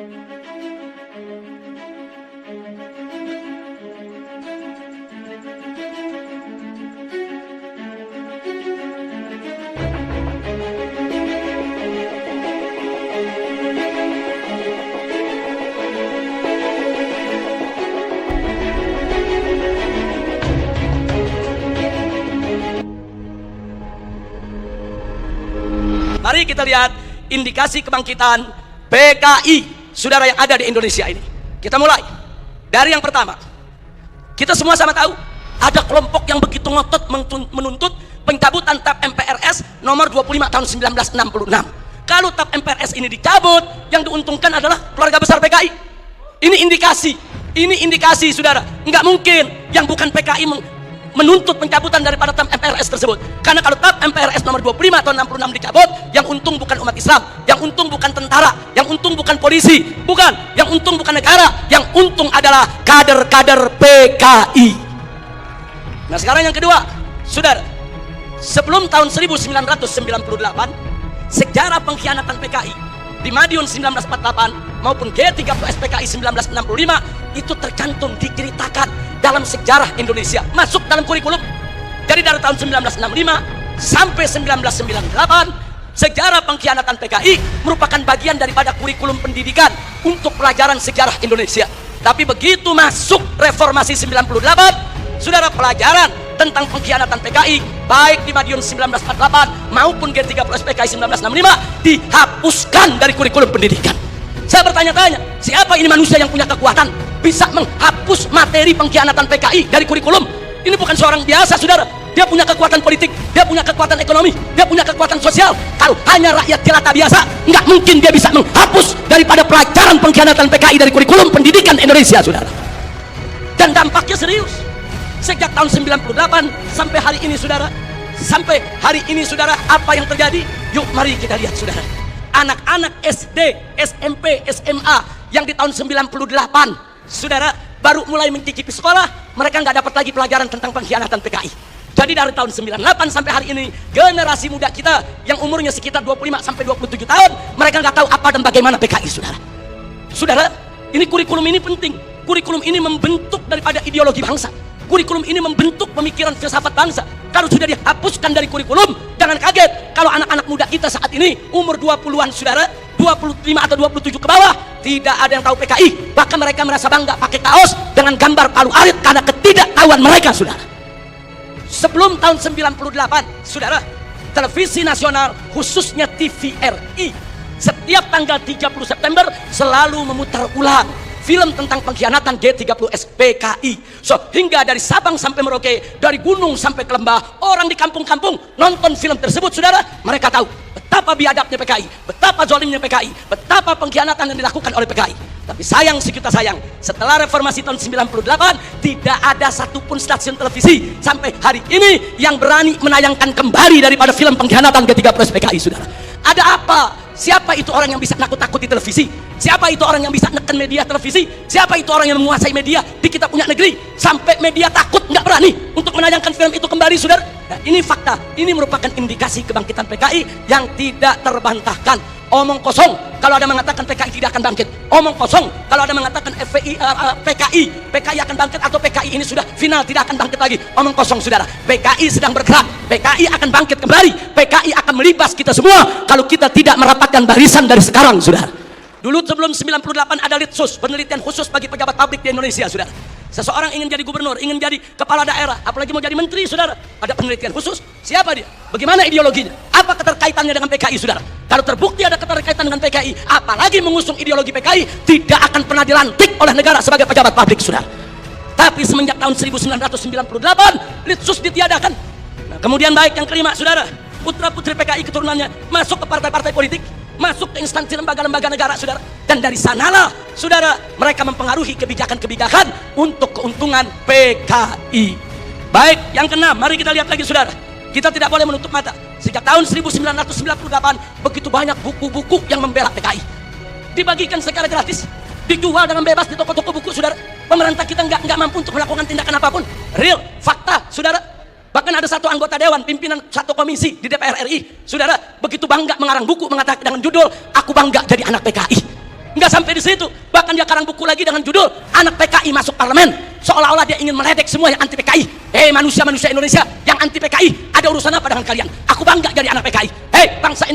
Mari kita lihat indikasi kebangkitan PKI saudara yang ada di Indonesia ini. Kita mulai dari yang pertama. Kita semua sama tahu ada kelompok yang begitu ngotot menuntut pencabutan TAP MPRS nomor 25 tahun 1966. Kalau TAP MPRS ini dicabut, yang diuntungkan adalah keluarga besar PKI. Ini indikasi saudara. Enggak mungkin yang bukan PKI menuntut pencabutan daripada TAP MPRS tersebut. Karena kalau TAP MPRS nomor 25 tahun 66 dicabut, yang untung bukan umat Islam, yang untung bukan tentara, yang untung bukan polisi, bukan, yang untung bukan negara, yang untung adalah kader-kader PKI. Nah sekarang yang kedua, saudara, sebelum tahun 1998, sejarah pengkhianatan PKI di Madiun 1948 maupun G30S PKI 1965 itu tercantum, diceritakan dalam sejarah Indonesia, masuk dalam kurikulum. Jadi dari tahun 1965 sampai 1998 sejarah pengkhianatan PKI merupakan bagian daripada kurikulum pendidikan untuk pelajaran sejarah Indonesia. Tapi begitu masuk reformasi 98, saudara, pelajaran tentang pengkhianatan PKI baik di Madiun 1948 maupun G30S PKI 1965 dihapuskan dari kurikulum pendidikan. Saya bertanya-tanya, siapa ini manusia yang punya kekuatan bisa menghapus materi pengkhianatan PKI dari kurikulum? Ini bukan seorang biasa, saudara. Dia punya kekuatan politik, dia punya kekuatan ekonomi, dia punya kekuatan sosial. Kalau hanya rakyat jelata biasa, nggak mungkin dia bisa menghapus daripada pelajaran pengkhianatan PKI dari kurikulum pendidikan Indonesia, saudara. Dan dampaknya serius. Sejak tahun 98 sampai hari ini, saudara. Sampai hari ini, saudara, apa yang terjadi? Yuk mari kita lihat, saudara. Anak-anak SD, SMP, SMA yang di tahun 98, saudara, baru mulai mencicipi sekolah, mereka nggak dapat lagi pelajaran tentang pengkhianatan PKI. Jadi dari tahun 98 sampai hari ini, generasi muda kita yang umurnya sekitar 25 sampai 27 tahun, mereka nggak tahu apa dan bagaimana PKI, saudara. Saudara, ini kurikulum ini penting. Kurikulum ini membentuk daripada ideologi bangsa. Kurikulum ini membentuk pemikiran filsafat bangsa. Kalau sudah dihapuskan dari kurikulum, jangan kaget kalau anak-anak muda kita saat ini umur 20-an, saudara, 25 atau 27 ke bawah, tidak ada yang tahu PKI. Bahkan mereka merasa bangga pakai kaos dengan gambar palu arit karena ketidaktahuan mereka, saudara. Sebelum tahun 98, saudara, televisi nasional khususnya TVRI setiap tanggal 30 September selalu memutar ulang film tentang pengkhianatan G30S PKI. So, hingga dari Sabang sampai Merauke, dari gunung sampai ke lembah, orang di kampung-kampung nonton film tersebut, saudara. Mereka tahu betapa biadabnya PKI, betapa zolimnya PKI, betapa pengkhianatan yang dilakukan oleh PKI. Tapi sayang sejuta sayang, setelah reformasi tahun 98 tidak ada satupun stasiun televisi sampai hari ini yang berani menayangkan kembali daripada film pengkhianatan G30S PKI, saudara. Ada apa? Siapa itu orang yang bisa nakut-nakut di televisi? Siapa itu orang yang bisa neken media televisi? Siapa itu orang yang menguasai media di kita punya negeri sampai media takut, nggak berani untuk menayangkan film itu kembali, saudara? Nah, ini fakta. Ini merupakan indikasi kebangkitan PKI yang tidak terbantahkan. Omong kosong kalau ada mengatakan PKI tidak akan bangkit. Omong kosong kalau ada mengatakan PKI akan bangkit atau PKI ini sudah final tidak akan bangkit lagi. Omong kosong, saudara. PKI sedang bergerak. PKI akan bangkit kembali. PKI akan melibas kita semua kalau kita tidak merapatkan barisan dari sekarang, saudara. Dulu sebelum 98 ada Litsus, penelitian khusus bagi pejabat publik di Indonesia, saudara. Seseorang ingin jadi gubernur, ingin jadi kepala daerah, apalagi mau jadi menteri, saudara, ada penelitian khusus. Siapa dia? Bagaimana ideologinya? Apa keterkaitannya dengan PKI, saudara? Kalau terbukti ada keterkaitan dengan PKI, apalagi mengusung ideologi PKI, tidak akan pernah dilantik oleh negara sebagai pejabat publik, saudara. Tapi semenjak tahun 1998 Litsus ditiadakan. Nah, kemudian baik yang kelima, saudara, putra-putri PKI keturunannya masuk ke partai-partai politik, masuk ke instansi lembaga-lembaga negara, saudara. Dan dari sanalah, saudara, mereka mempengaruhi kebijakan-kebijakan untuk keuntungan PKI. Baik, yang keenam, mari kita lihat lagi, saudara. Kita tidak boleh menutup mata. Sejak tahun 1998 begitu banyak buku-buku yang membela PKI. Dibagikan secara gratis, dijual dengan bebas di toko-toko buku, saudara. Pemerintah kita nggak mampu untuk melakukan tindakan apapun. Real, fakta, saudara. Bahkan ada satu anggota dewan, pimpinan satu komisi di DPR RI, saudara, begitu bangga mengarang buku mengatakan dengan judul "Aku Bangga Jadi Anak PKI". Nggak sampai di situ, bahkan dia karang buku lagi dengan judul anak PKI masuk parlemen, seolah-olah dia ingin meledek semua yang anti PKI. Manusia-manusia Indonesia yang anti PKI, ada urusan apa dengan kalian? Aku bangga jadi anak PKI. Bangsa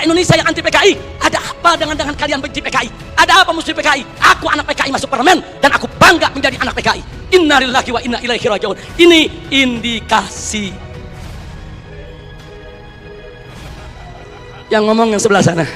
Indonesia yang anti PKI, ada apa dengan kalian benci PKI? Ada apa musuh PKI? Aku anak PKI masuk parlemen dan aku bangga menjadi anak PKI. Innalillahi wa inna ilaihi rajiun. Ini indikasi. Yang ngomong yang sebelah sana.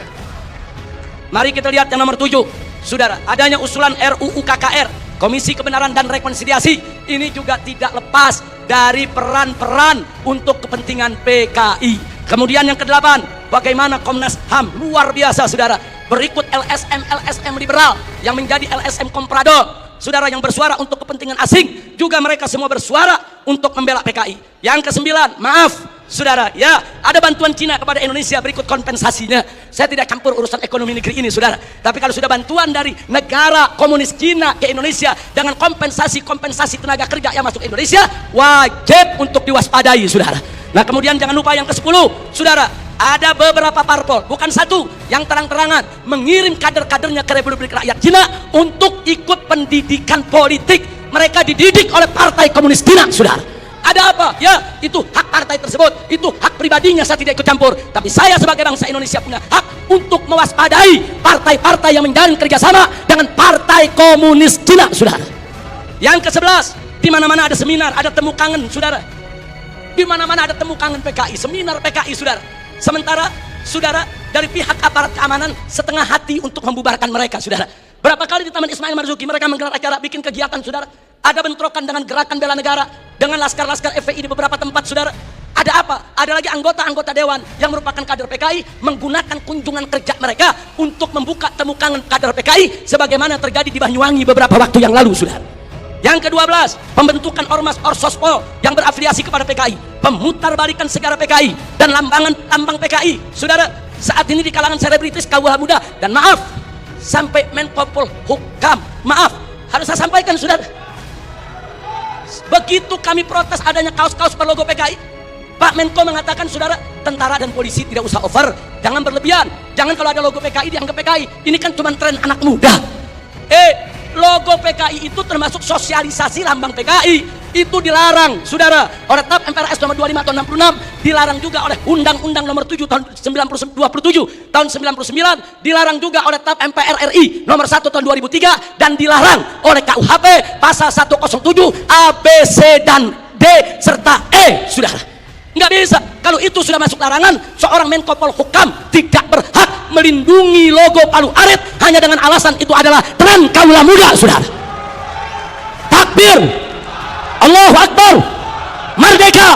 Mari kita lihat yang nomor 7. Saudara, adanya usulan RUU KKR, Komisi Kebenaran dan Rekonsiliasi. Ini juga tidak lepas dari peran-peran untuk kepentingan PKI. Kemudian yang ke-8, bagaimana Komnas HAM, luar biasa saudara. Berikut LSM liberal yang menjadi LSM komprador, saudara, yang bersuara untuk kepentingan asing, juga mereka semua bersuara untuk membela PKI. Yang ke-9, maaf saudara, ya, ada bantuan Cina kepada Indonesia, berikut kompensasinya. Saya tidak campur urusan ekonomi negeri ini saudara, tapi kalau sudah bantuan dari negara komunis Cina ke Indonesia dengan kompensasi tenaga kerja yang masuk Indonesia, wajib untuk diwaspadai saudara. Nah kemudian jangan lupa yang ke-10 saudara, ada beberapa parpol, bukan satu, yang terang-terangan mengirim kader-kadernya ke Republik Rakyat Cina untuk ikut pendidikan politik. Mereka dididik oleh Partai Komunis Cina saudara. Ada apa? Ya, itu hak partai tersebut, itu hak pribadinya, saya tidak ikut campur. Tapi saya sebagai bangsa Indonesia punya hak untuk mewaspadai partai-partai yang menjalin kerjasama dengan Partai Komunis Cina, saudara. Yang ke-11, di mana-mana ada seminar, ada temu kangen, saudara. Di mana-mana ada temu kangen PKI, seminar PKI, saudara. Sementara, saudara, dari pihak aparat keamanan setengah hati untuk membubarkan mereka, saudara. Berapa kali di Taman Ismail Marzuki mereka menggelar acara, bikin kegiatan, saudara. Ada bentrokan dengan gerakan bela negara, dengan laskar-laskar FPI di beberapa tempat, saudara. Ada apa? Ada lagi anggota-anggota dewan yang merupakan kader PKI menggunakan kunjungan kerja mereka untuk membuka temu kangen kader PKI, sebagaimana terjadi di Banyuwangi beberapa waktu yang lalu, saudara. Yang ke-12, pembentukan Ormas Orsospo yang berafiliasi kepada PKI, pemutarbalikan sejarah PKI dan lambang PKI, saudara. Saat ini di kalangan selebritis KUH muda, dan maaf, sampai Menko Polhukam, maaf, harus saya sampaikan, saudara. Begitu kami protes adanya kaos-kaos berlogo PKI, Pak Menko mengatakan, saudara, tentara dan polisi tidak usah over, jangan berlebihan, jangan kalau ada logo PKI dianggap PKI, ini kan cuma tren anak muda. Logo PKI itu termasuk sosialisasi lambang PKI, itu dilarang, saudara, oleh TAP MPRS nomor 25 tahun 66, dilarang juga oleh Undang-Undang nomor 7 tahun 27 tahun 99, dilarang juga oleh TAP MPR RI nomor 1 tahun 2003, dan dilarang oleh KUHP pasal 107 A, B, C, dan D serta E, saudara. Nggak bisa, kalau itu sudah masuk larangan, seorang Menko Polhukam tidak berhak melindungi logo Palu Arit hanya dengan alasan itu adalah tren kaula muda, saudara. Takbir, Allahu Akbar, merdeka.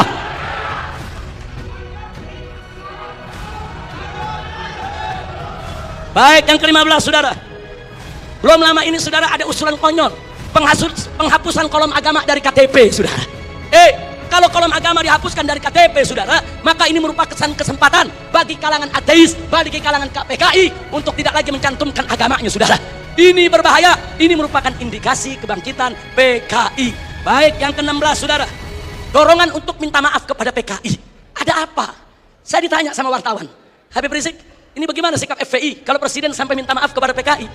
Baik, yang ke-15, saudara. Belum lama ini, saudara, ada usulan konyol penghapusan kolom agama dari KTP, saudara. Kalau kolom agama dihapuskan dari KTP, saudara, maka ini merupakan kesempatan bagi kalangan ateis, bagi kalangan PKI untuk tidak lagi mencantumkan agamanya, saudara. Ini berbahaya, ini merupakan indikasi kebangkitan PKI. Baik, yang ke-16, saudara, dorongan untuk minta maaf kepada PKI. Ada apa? Saya ditanya sama wartawan, Habib Rizik, ini bagaimana sikap FPI kalau presiden sampai minta maaf kepada PKI?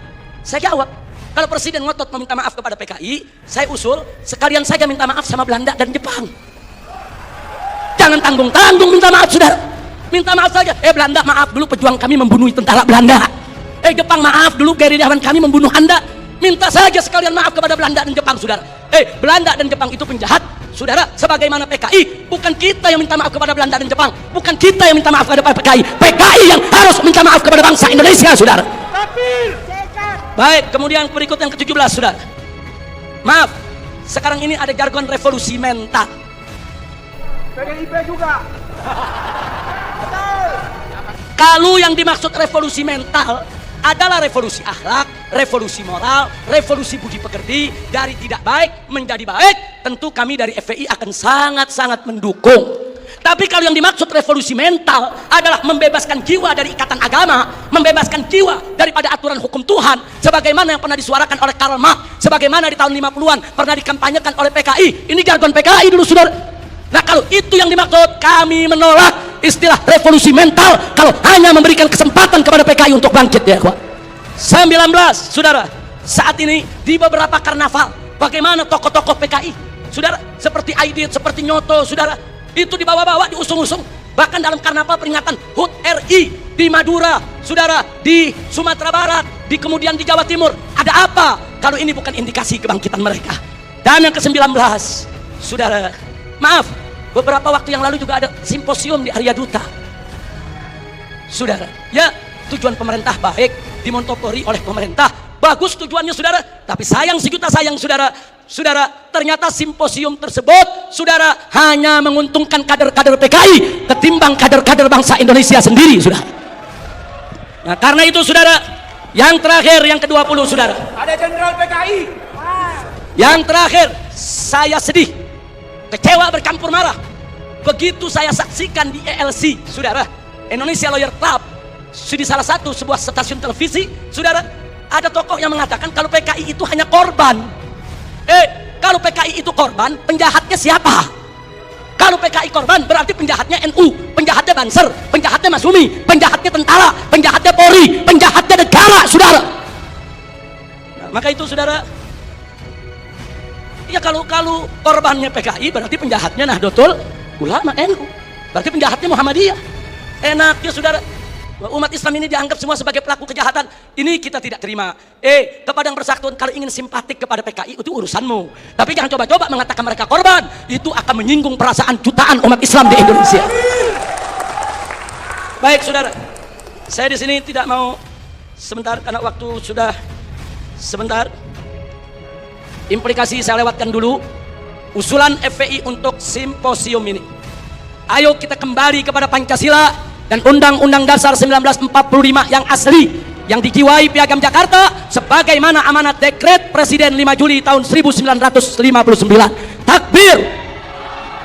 Saya jawab, kalau presiden ngotot meminta maaf kepada PKI, saya usul sekalian saja minta maaf sama Belanda dan Jepang. Jangan tanggung-tanggung minta maaf, saudara. Minta maaf saja. Belanda, maaf dulu pejuang kami membunuh tentara Belanda. Jepang, maaf dulu gerilyawan kami membunuh Anda. Minta saja sekalian maaf kepada Belanda dan Jepang, saudara. Belanda dan Jepang itu penjahat, saudara. Sebagaimana PKI, bukan kita yang minta maaf kepada Belanda dan Jepang, bukan kita yang minta maaf kepada PKI. PKI yang harus minta maaf kepada bangsa Indonesia, saudara. Baik, kemudian berikut yang ke-17, saudara. Maaf, sekarang ini ada jargon revolusi mental. PDIP juga. Kalau yang dimaksud revolusi mental adalah revolusi akhlak, revolusi moral, revolusi budi pekerti, dari tidak baik menjadi baik, tentu kami dari FPI akan sangat-sangat mendukung. Tapi kalau yang dimaksud revolusi mental adalah membebaskan jiwa dari ikatan agama, membebaskan jiwa daripada aturan hukum Tuhan, sebagaimana yang pernah disuarakan oleh Karl Marx, sebagaimana di tahun 50-an pernah dikampanyekan oleh PKI. Ini jargon PKI dulu, saudara. Nah, kalau itu yang dimaksud, kami menolak istilah revolusi mental kalau hanya memberikan kesempatan kepada PKI untuk bangkit, ya, kawan. saudara, saat ini di beberapa karnaval, bagaimana tokoh-tokoh PKI, saudara, seperti Aidit, seperti Nyoto, saudara, itu dibawa-bawa, diusung-usung. Bahkan dalam karnaval peringatan HUT RI di Madura, saudara, di Sumatera Barat, kemudian di Jawa Timur. Ada apa kalau ini bukan indikasi kebangkitan mereka? Dan yang ke-19, saudara, maaf, beberapa waktu yang lalu juga ada simposium di Arya Duta. Saudara, ya, tujuan pemerintah baik, dimonopoli oleh pemerintah, bagus tujuannya, saudara. Tapi sayang sejuta sayang, saudara, ternyata simposium tersebut, saudara, hanya menguntungkan kader-kader PKI ketimbang kader-kader bangsa Indonesia sendiri, saudara. Nah, karena itu, saudara, yang terakhir, yang ke-20, saudara. Ada jenderal PKI. Yang terakhir, saya sedih, kecewa, bercampur marah. Begitu saya saksikan di ELC, saudara, Indonesia Lawyer Club, di salah satu sebuah stasiun televisi, saudara, ada tokoh yang mengatakan kalau PKI itu hanya korban. Kalau PKI itu korban, penjahatnya siapa? Kalau PKI korban, berarti penjahatnya NU, penjahatnya Banser, penjahatnya Masumi, penjahatnya tentara, penjahatnya Polri, penjahatnya negara, saudara. Nah, maka itu, saudara, ya kalau korbannya PKI, berarti penjahatnya Nahdlatul Ulama, NU, berarti penjahatnya Muhammadiyah. Enaknya, saudara, umat Islam ini dianggap semua sebagai pelaku kejahatan. Ini kita tidak terima. Kepada yang bersangkutan, kalau ingin simpatik kepada PKI, itu urusanmu. Tapi jangan coba-coba mengatakan mereka korban. Itu akan menyinggung perasaan jutaan umat Islam di Indonesia. Baik, saudara, saya di sini tidak mau sebentar karena waktu sudah sebentar. Implikasi saya lewatkan dulu. Usulan FPI untuk simposium ini. Ayo kita kembali kepada Pancasila dan Undang-Undang Dasar 1945 yang asli, yang dijiwai Piagam Jakarta sebagaimana amanat dekret Presiden 5 Juli tahun 1959. Takbir,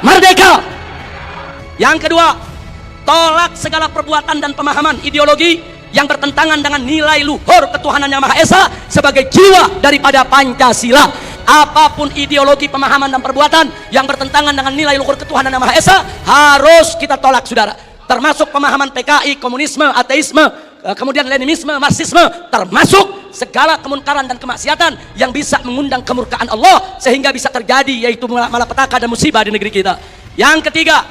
merdeka. Yang kedua, tolak segala perbuatan dan pemahaman ideologi yang bertentangan dengan nilai luhur ketuhanan Yang Maha Esa sebagai jiwa daripada Pancasila. Apapun ideologi, pemahaman dan perbuatan yang bertentangan dengan nilai luhur ketuhanan Yang Maha Esa harus kita tolak, saudara. Termasuk pemahaman PKI, komunisme, ateisme, kemudian Leninisme, Marxisme, termasuk segala kemunkaran dan kemaksiatan yang bisa mengundang kemurkaan Allah sehingga bisa terjadi, yaitu malapetaka dan musibah di negeri kita. Yang ketiga,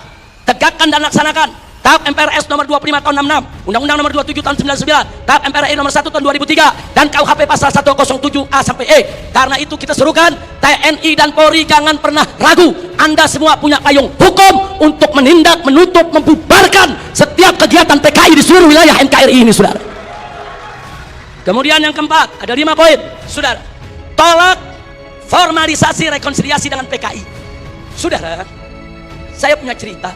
tegakkan dan laksanakan TAP MPRS nomor 25 tahun 66, Undang-Undang nomor 27 tahun 99, TAP MPRI nomor 1 tahun 2003, dan KUHP pasal 107A sampai E. Karena itu kita serukan TNI dan Polri jangan pernah ragu. Anda semua punya payung hukum untuk menindak, menutup, membubarkan setiap kegiatan PKI di seluruh wilayah NKRI ini, saudara. Kemudian yang keempat, ada 5 poin, saudara. Tolak formalisasi rekonsiliasi dengan PKI. Saudara, saya punya cerita.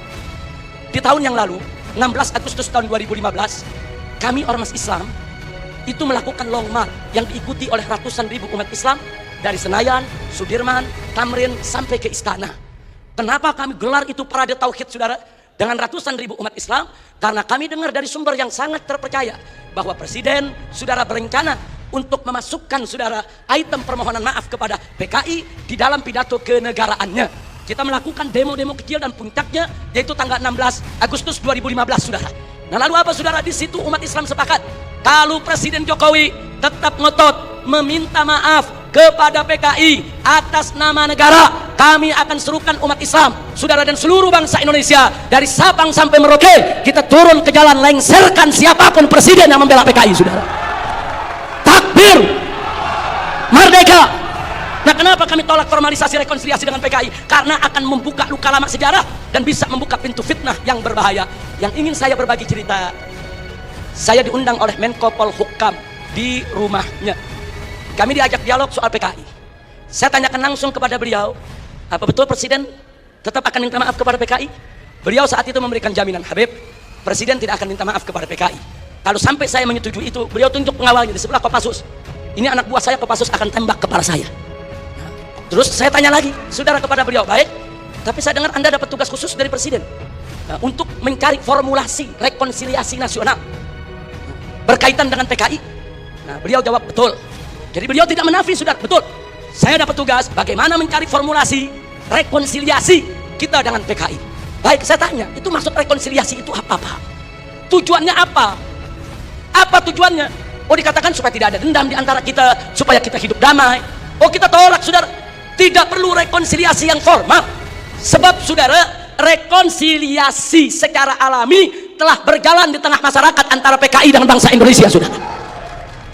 Di tahun yang lalu, 16 Agustus tahun 2015, kami ormas Islam itu melakukan long march yang diikuti oleh ratusan ribu umat Islam dari Senayan, Sudirman, Tamrin sampai ke Istana. Kenapa kami gelar itu parade tauhid, saudara, dengan ratusan ribu umat Islam? Karena kami dengar dari sumber yang sangat terpercaya bahwa Presiden, saudara, berencana untuk memasukkan, saudara, item permohonan maaf kepada PKI di dalam pidato kenegaraannya. Kita melakukan demo-demo kecil dan puncaknya yaitu tanggal 16 Agustus 2015, saudara. Nah, lalu apa, saudara? Di situ umat Islam sepakat kalau Presiden Jokowi tetap ngotot meminta maaf kepada PKI atas nama negara, kami akan serukan umat Islam, saudara, dan seluruh bangsa Indonesia dari Sabang sampai Merauke, kita turun ke jalan lengserkan siapapun presiden yang membela PKI, saudara. Takbir, merdeka. Nah, kenapa kami tolak formalisasi rekonsiliasi dengan PKI? Karena akan membuka luka lama sejarah dan bisa membuka pintu fitnah yang berbahaya. Yang ingin saya berbagi cerita, saya diundang oleh Menko Polhukam di rumahnya. Kami diajak dialog soal PKI. Saya tanyakan langsung kepada beliau, apa betul Presiden tetap akan minta maaf kepada PKI? Beliau saat itu memberikan jaminan, Habib, Presiden tidak akan minta maaf kepada PKI. Kalau sampai saya menyetujui itu, beliau tunjuk pengawalnya di sebelah Kopassus. Ini anak buah saya, Kopassus akan tembak kepala saya. Terus saya tanya lagi, saudara, kepada beliau, baik, tapi saya dengar Anda dapat tugas khusus dari Presiden untuk mencari formulasi rekonsiliasi nasional berkaitan dengan PKI. Nah, beliau jawab betul. Jadi beliau tidak menafi, saudara, betul. Saya dapat tugas bagaimana mencari formulasi rekonsiliasi kita dengan PKI. Baik, saya tanya, itu maksud rekonsiliasi itu apa, Pak? Tujuannya apa? Apa tujuannya? Oh, dikatakan supaya tidak ada dendam di antara kita, supaya kita hidup damai. Oh, kita tolak, saudara. Tidak perlu rekonsiliasi yang formal. Sebab, saudara, rekonsiliasi secara alami telah berjalan di tengah masyarakat antara PKI dengan bangsa Indonesia, saudara.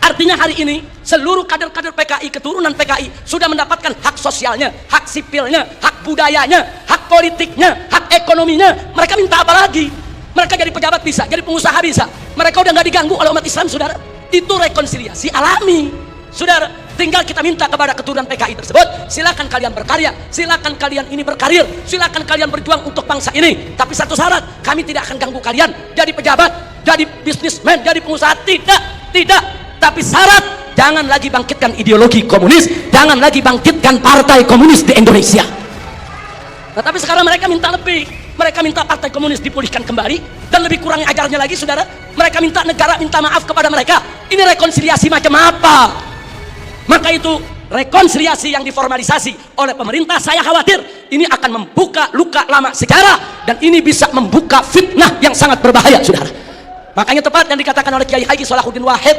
Artinya hari ini seluruh kader-kader PKI, keturunan PKI sudah mendapatkan hak sosialnya, hak sipilnya, hak budayanya, hak politiknya, hak ekonominya. Mereka minta apa lagi? Mereka jadi pejabat bisa, jadi pengusaha bisa. Mereka udah nggak diganggu oleh umat Islam, saudara. Itu rekonsiliasi alami, saudara. Tinggal kita minta kepada keturunan PKI tersebut, silakan kalian berkarya, silakan kalian ini berkarir, silakan kalian berjuang untuk bangsa ini. Tapi satu syarat, kami tidak akan ganggu kalian jadi pejabat, jadi bisnismen, jadi pengusaha. Tidak. Tapi syarat, jangan lagi bangkitkan ideologi komunis, jangan lagi bangkitkan partai komunis di Indonesia. Nah, tapi sekarang mereka minta lebih. Mereka minta partai komunis dipulihkan kembali, dan lebih kurang ajarnya lagi, saudara. Mereka minta negara minta maaf kepada mereka. Ini rekonsiliasi macam apa? Maka itu rekonsiliasi yang diformalisasi oleh pemerintah, saya khawatir ini akan membuka luka lama sejarah, dan ini bisa membuka fitnah yang sangat berbahaya, saudara. Makanya tepat yang dikatakan oleh Kiai Haji Salahuddin Wahid,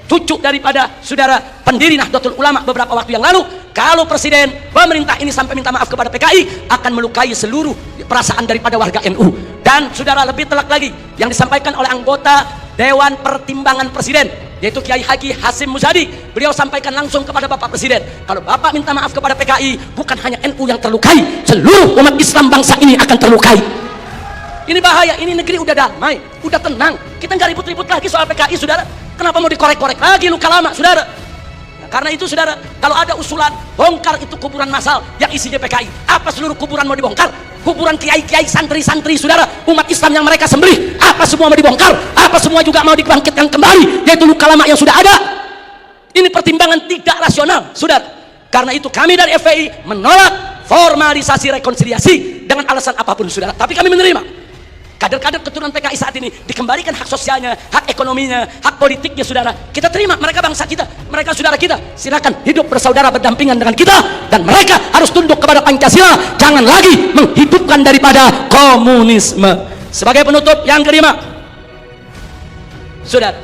cucu daripada saudara pendiri Nahdlatul Ulama beberapa waktu yang lalu, kalau presiden pemerintah ini sampai minta maaf kepada PKI, akan melukai seluruh perasaan daripada warga NU. Dan saudara, lebih telak lagi yang disampaikan oleh anggota Dewan Pertimbangan Presiden, yaitu Kiai Haji Hasyim Muzadi. Beliau sampaikan langsung kepada Bapak Presiden, kalau Bapak minta maaf kepada PKI, bukan hanya NU yang terlukai, seluruh umat Islam bangsa ini akan terlukai. Ini bahaya, ini negeri udah damai, udah tenang, kita nggak ribut-ribut lagi soal PKI, saudara. Kenapa mau dikorek-korek lagi luka lama, saudara? Nah, karena itu, saudara, kalau ada usulan bongkar itu kuburan massal yang isinya PKI, apa seluruh kuburan mau dibongkar? Kuburan kiai-kiai, santri-santri, saudara, umat Islam yang mereka sembelih, apa semua mau dibongkar? Apa semua juga mau dibangkitkan kembali, yaitu luka lama yang sudah ada? Ini pertimbangan tidak rasional, saudara. Karena itu kami dari FPI menolak formalisasi rekonsiliasi dengan alasan apapun, saudara. Tapi kami menerima kader-kader keturunan PKI saat ini dikembalikan hak sosialnya, hak ekonominya, hak politiknya, saudara. Kita terima, mereka bangsa kita, mereka saudara kita. Silakan hidup bersaudara berdampingan dengan kita, dan mereka harus tunduk kepada Pancasila. Jangan lagi menghidupkan daripada komunisme. Sebagai penutup yang kelima, saudara,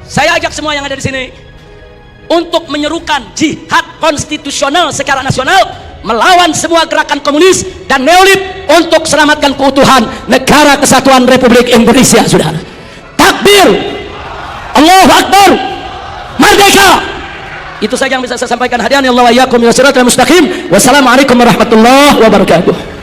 saya ajak semua yang ada di sini untuk menyerukan jihad konstitusional secara nasional melawan semua gerakan komunis dan neolib untuk selamatkan keutuhan negara kesatuan Republik Indonesia, saudara. Takbir, Allahu Akbar, merdeka. Itu saja yang bisa saya sampaikan. Hadirin Allah wa iyyakum ila siratal mustaqim. Wassalamualaikum warahmatullahi wabarakatuh.